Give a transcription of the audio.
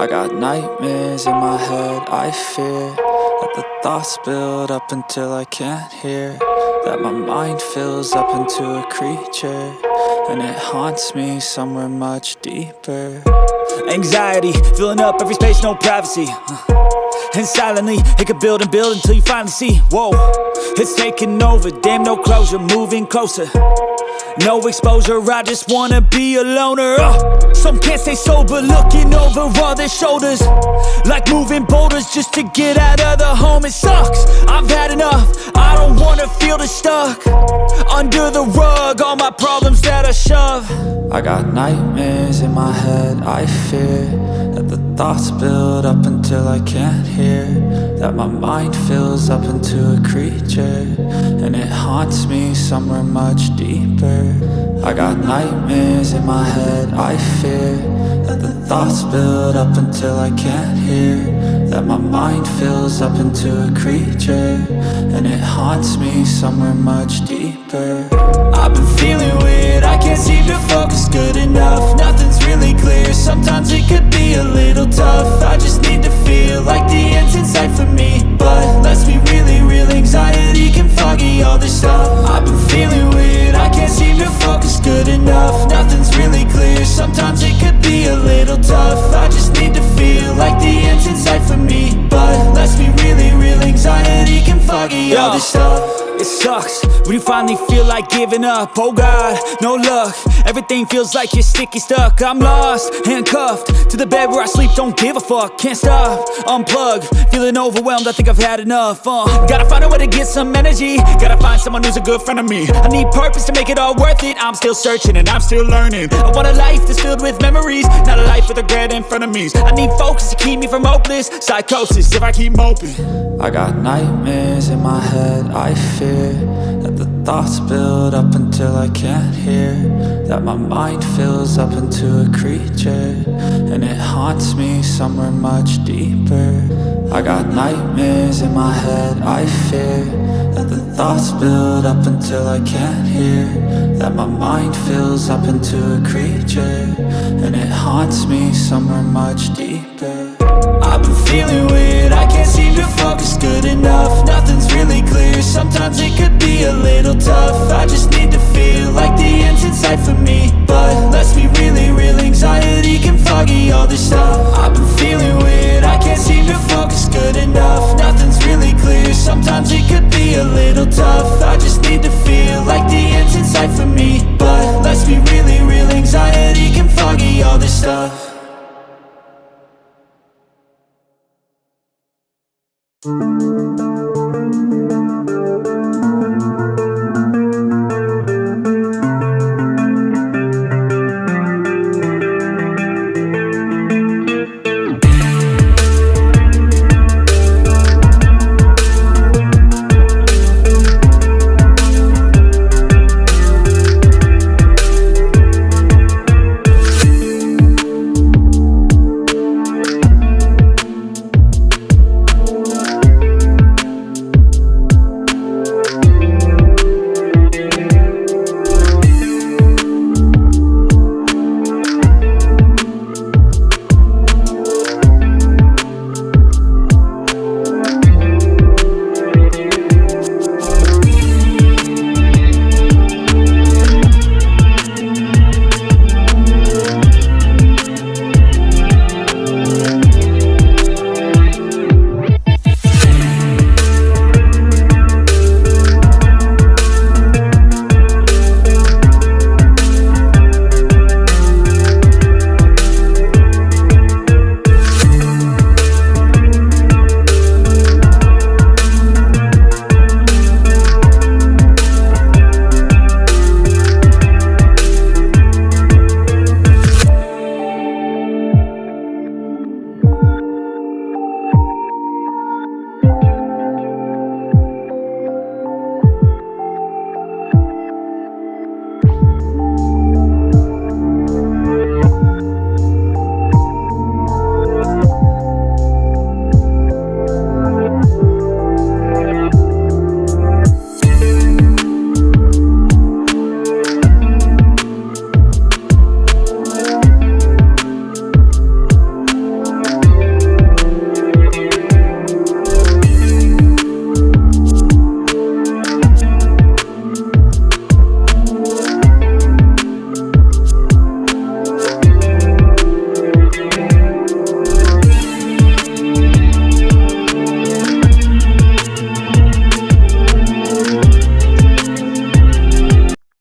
got nightmares in my head, I fear that the thoughts build up until I can't hear, that my mind fills up into a creature, and it haunts me somewhere much deeper. Anxiety, filling up every space, no privacy. And silently, it could build and build until you finally see, whoa, it's taking over, damn, no closure, moving closer. No exposure, I just wanna be a loner. Some can't stay sober, looking over all their shoulders, like moving boulders just to get out of the home. It sucks, I've had enough, I don't wanna feel the stuck under the rug, all my problems that I shove. I got nightmares in my head, I fear that the thoughts build up until I can't hear, that my mind fills up into a creature, and it haunts me somewhere much deeper. I got nightmares in my head, I fear that the thoughts build up until I can't hear, that my mind fills up into a creature, and it haunts me somewhere much deeper. I've been feeling weird, I can't seem to focus good enough, nothing's really clear, sometimes it could be a little tough. I just need to feel like the end's in sight for me, but let's be really real, anxiety can foggy all this stuff. I've been feeling weird, I can't seem to focus good enough, nothing's really clear, sometimes it could be a little tough. I just need to feel like the end's in sight for me, but let's be really real, anxiety can foggy all this stuff. It sucks when you finally feel like giving up. Oh God, no luck, everything feels like you're sticky stuck. I'm lost, handcuffed to the bed where I sleep, don't give a fuck. Can't stop, unplug, feeling overwhelmed, I think I've had enough. Gotta find a way to get some energy, gotta find someone who's a good friend of me. I need purpose to make it all worth it, I'm still searching and I'm still learning. I want a life that's filled with memories, not a life with regret in front of me. I need focus to keep me from hopeless psychosis if I keep moping. I got nightmares in my head, I fear that the thoughts build up until I can't hear, that my mind fills up into a creature, and it haunts me somewhere much deeper. I got nightmares in my head, I fear that the thoughts build up until I can't hear, that my mind fills up into a creature, and it haunts me somewhere much deeper. I've been feeling weird, I can't seem to focus good enough, nothing's really clear, sometimes it could be a little tough. I just need to feel like the end's in sight for me, but let's be really real, anxiety can foggy all this stuff. I've been feeling weird, I can't seem to focus good enough, nothing's really clear, sometimes it could be a little tough. I just need to feel like the end's in sight for me, but let's be really real, anxiety can foggy all this stuff.